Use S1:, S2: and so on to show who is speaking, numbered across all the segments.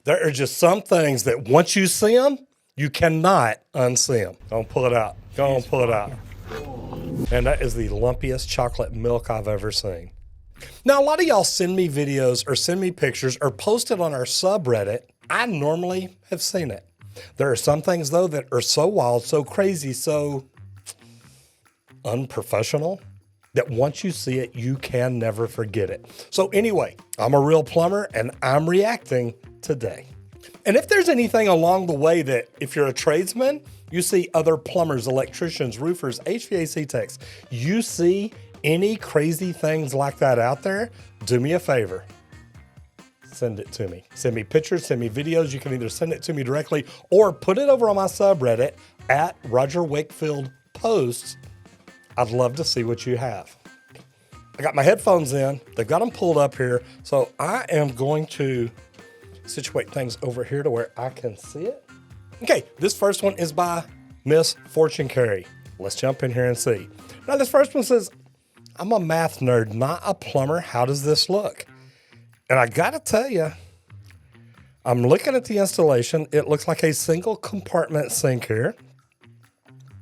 S1: There are just some things that once you see them, you cannot unsee them. Go and pull it out. Go and pull it out. And that is the lumpiest chocolate milk I've ever seen. Now, a lot of y'all send me videos or send me pictures or post it on our subreddit. I normally have seen it. There are some things, though, that are so wild, so crazy, so unprofessional that once you see it, you can never forget it. So anyway, I'm a real plumber and I'm reacting today. And if there's anything along the way that if you're a tradesman, you see other plumbers, electricians, roofers, HVAC techs, you see any crazy things like that out there, do me a favor. Send it to me. Send me pictures, send me videos. You can either send it to me directly or put it over on my subreddit at Roger Wakefield Posts. I'd love to see what you have. I got my headphones in. They've got them pulled up here. So I am going to situate things over here to where I can see it. Okay, this first one is by Miss Fortune Carey. Let's jump in here and see. Now this first one says, I'm a math nerd, not a plumber. How does this look? And I gotta tell you, I'm looking at the installation. It looks like a single compartment sink here.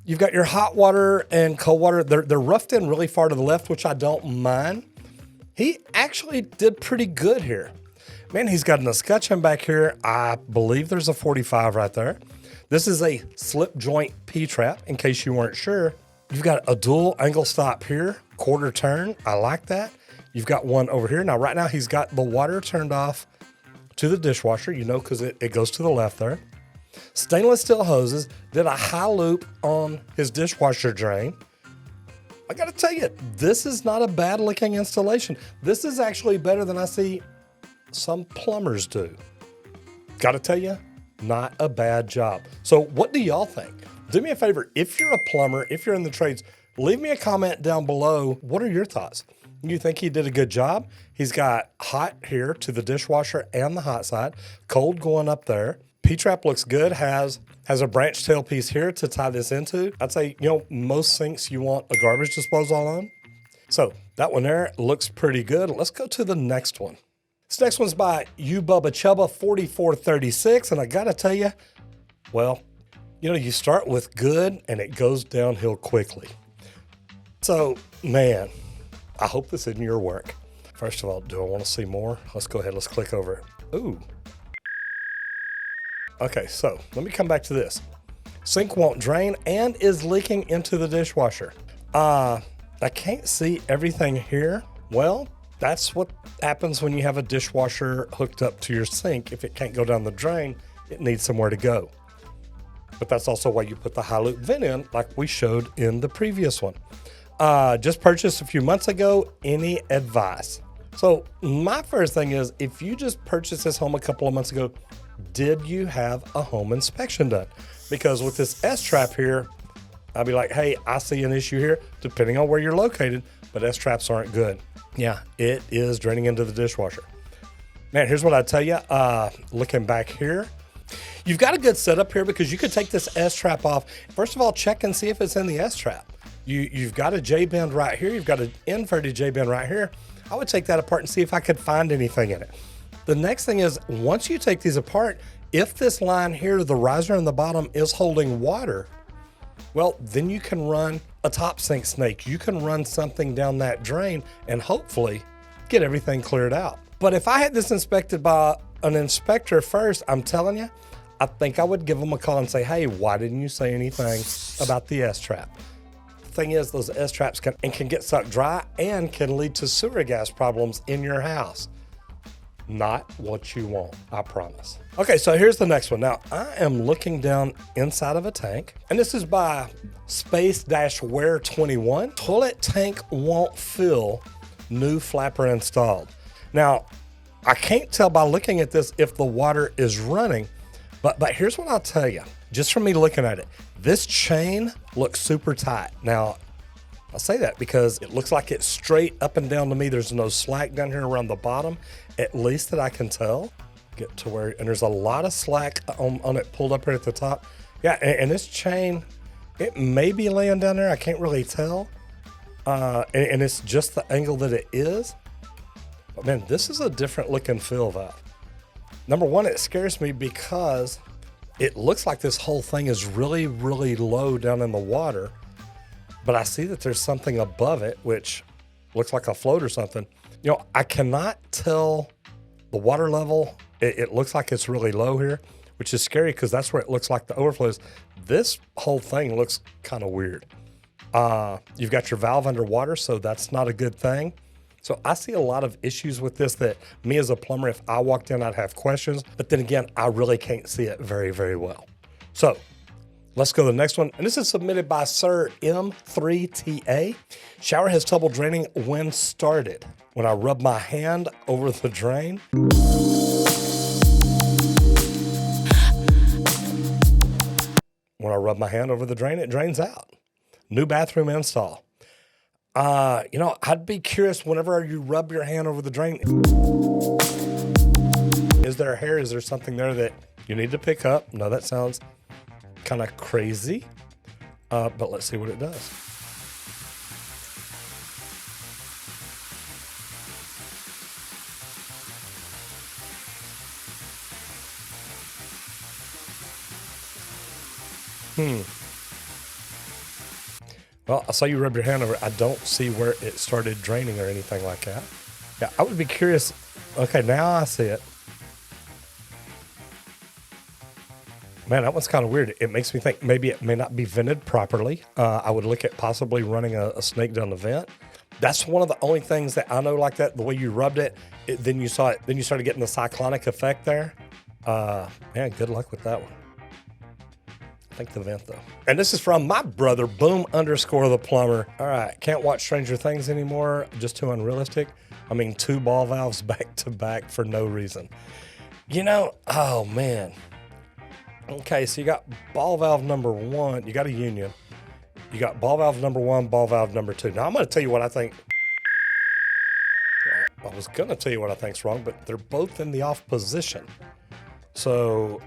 S1: You've got your hot water and cold water. They're roughed in really far to the left, which I don't mind. He actually did pretty good here. Man, he's got an escutcheon back here. I believe there's a 45 right there. This is a slip joint P-trap, in case you weren't sure. You've got a dual angle stop here, quarter turn. I like that. You've got one over here. Now, right now, he's got the water turned off to the dishwasher, you know, because it goes to the left there. Stainless steel hoses, did a high loop on his dishwasher drain. I got to tell you, this is not a bad looking installation. This is actually better than I see some plumbers do. Got to tell you, not a bad job. So what do y'all think? Do me a favor. If you're a plumber, if you're in the trades, leave me a comment down below. What are your thoughts? You think he did a good job? He's got hot here to the dishwasher and the hot side, cold going up there. P-trap looks good, has a branch tail piece here to tie this into. I'd say, you know, most sinks you want a garbage disposal on. So that one there looks pretty good. Let's go to the next one. This next one's by You Bubba Chubba 4436. And I gotta tell you, well, you know, you start with good and it goes downhill quickly. So, man, I hope this isn't your work. First of all, do I want to see more? Let's go ahead. Let's click over it. Ooh. Okay, so let me come back to this. Sink won't drain and is leaking into the dishwasher. I can't see everything here. Well, that's what happens when you have a dishwasher hooked up to your sink. If it can't go down the drain, it needs somewhere to go. But that's also why you put the high loop vent in, like we showed in the previous one. Just purchased a few months ago. Any advice? So my first thing is, if you just purchased this home a couple of months ago, did you have a home inspection done? Because with this S-trap here, I'll be like, hey, I see an issue here, depending on where you're located, but S-traps aren't good. Yeah, it is draining into the dishwasher. Man, here's what I tell you. Looking back here, you've got a good setup here because you could take this S-trap off. First of all, check and see if it's in the S-trap. You've got a J-bend right here. You've got an inverted J-bend right here. I would take that apart and see if I could find anything in it. The next thing is, once you take these apart, if this line here, the riser in the bottom, is holding water, well, then you can run a top sink snake. You can run something down that drain and hopefully get everything cleared out. But if I had this inspected by an inspector first, I'm telling you, I think I would give them a call and say, hey, why didn't you say anything about the S-trap? The thing is, those S-traps can get sucked dry and can lead to sewer gas problems in your house. Not what you want, I promise. Okay, so here's the next one. Now, I am looking down inside of a tank, and this is by Space-Wear21. Toilet tank won't fill, new flapper installed. Now, I can't tell by looking at this if the water is running, but here's what I'll tell you, just from me looking at it. This chain looks super tight. Now, I'll say that because it looks like it's straight up and down to me. There's no slack down here around the bottom, at least that I can tell. Get to where, and there's a lot of slack on it pulled up here at the top. Yeah, and this chain, it may be laying down there. I can't really tell. And it's just the angle that it is. But man, this is a different looking fill valve. Number one, it scares me because it looks like this whole thing is really, really low down in the water, but I see that there's something above it, which looks like a float or something. You know, I cannot tell the water level. It looks like it's really low here, which is scary because that's where it looks like the overflow is. This whole thing looks kind of weird. You've got your valve underwater, so that's not a good thing. So I see a lot of issues with this that me as a plumber, if I walked in, I'd have questions. But then again, I really can't see it very, very well. So let's go to the next one. And this is submitted by Sir M3TA. Shower has trouble draining when started. When I rub my hand over the drain. When I rub my hand over the drain, it drains out. New bathroom install. You know, I'd be curious whenever you rub your hand over the drain, is there a hair? Is there something there that you need to pick up? No, that sounds kind of crazy, but let's see what it does. Well, I saw you rub your hand over it. I don't see where it started draining or anything like that. Yeah, I would be curious. Okay, now I see it. Man, that one's kind of weird. It makes me think maybe it may not be vented properly. I would look at possibly running a snake down the vent. That's one of the only things that I know like that. The way you rubbed it, then you saw it. Then you started getting the cyclonic effect there. Man, good luck with that one. I think the vent though. And this is from my brother, Boom_the plumber. All right, can't watch Stranger Things anymore. Just too unrealistic. I mean, 2 ball valves back to back for no reason. You know, oh man. Okay, so you got ball valve number 1. You got a union. You got ball valve number 1, ball valve number 2. Now I'm going to tell you what I think. I was going to tell you what I think's wrong, but they're both in the off position. So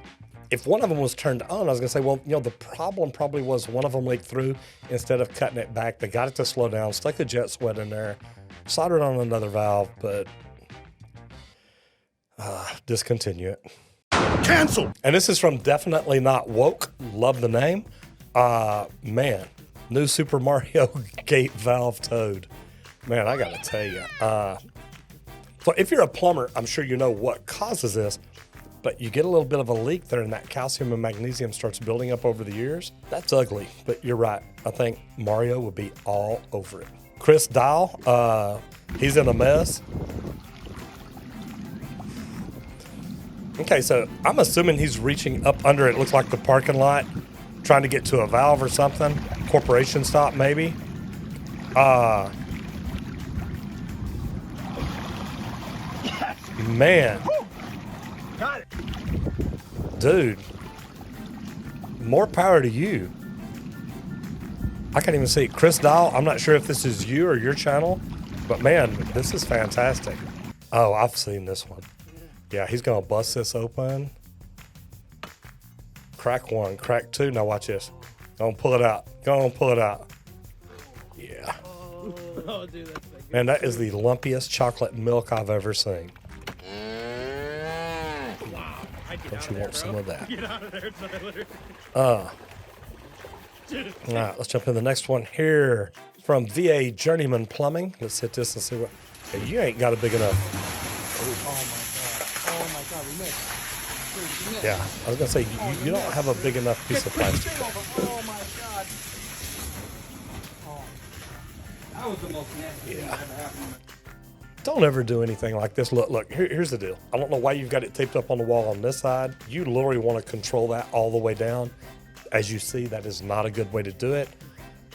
S1: if one of them was turned on, I was going to say, well, you know, the problem probably was one of them leaked through. Instead of cutting it back, they got it to slow down, stuck a jet sweat in there, soldered on another valve, but discontinue it. Cancel. And this is from Definitely Not Woke. Love the name. Man, new Super Mario gate valve toad. Man, I got to tell you. So if you're a plumber, I'm sure you know what causes this. But you get a little bit of a leak there and that calcium and magnesium starts building up over the years. That's ugly, but you're right. I think Mario would be all over it. Chris Dial, he's in a mess. Okay, so I'm assuming he's reaching up under it. Looks like the parking lot, trying to get to a valve or something. Corporation stop, maybe. Man. Got it. Dude, more power to you. I can't even see. Chris Dial, I'm not sure if this is you or your channel, but man, this is fantastic. Oh, I've seen this one. Yeah, he's going to bust this open. Crack 1, crack 2. Now watch this. Go and pull it out. Go and pull it out. Yeah. Oh, dude, that's so good. Man, that is the lumpiest chocolate milk I've ever seen. Don't you want some of that? Get out of there, Tyler. All right, let's jump in the next one here from VA Journeyman Plumbing. Let's hit this and see what. Hey, you ain't got a big enough.
S2: Oh my god, we missed.
S1: Yeah, I was gonna say you don't have a big enough piece of plastic.
S2: Oh my god. Oh, that was the most nasty thing that ever happened.
S1: Don't ever do anything like this. Look, here's the deal. I don't know why you've got it taped up on the wall on this side. You literally want to control that all the way down. As you see, that is not a good way to do it.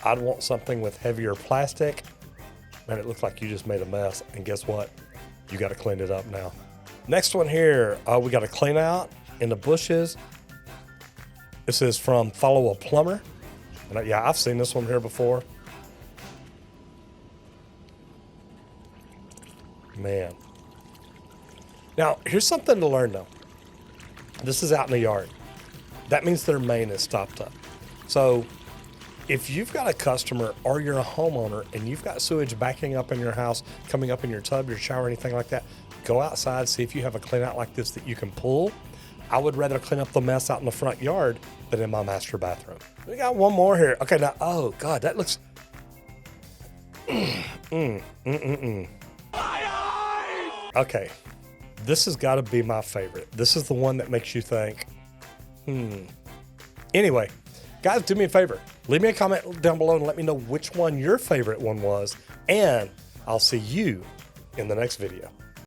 S1: I'd want something with heavier plastic. Man, it looks like you just made a mess. And guess what? You got to clean it up now. Next one here, we got to clean out in the bushes. This is from Follow a Plumber. And yeah, I've seen this one here before. Man. Now, here's something to learn though. This is out in the yard. That means their main is stopped up. So if you've got a customer or you're a homeowner and you've got sewage backing up in your house, coming up in your tub, your shower, anything like that, go outside, see if you have a clean out like this that you can pull. I would rather clean up the mess out in the front yard than in my master bathroom. We got one more here. Okay, now, oh God, that looks, Okay, this has got to be my favorite. This is the one that makes you think, Anyway, guys, do me a favor. Leave me a comment down below and let me know which one your favorite one was. And I'll see you in the next video.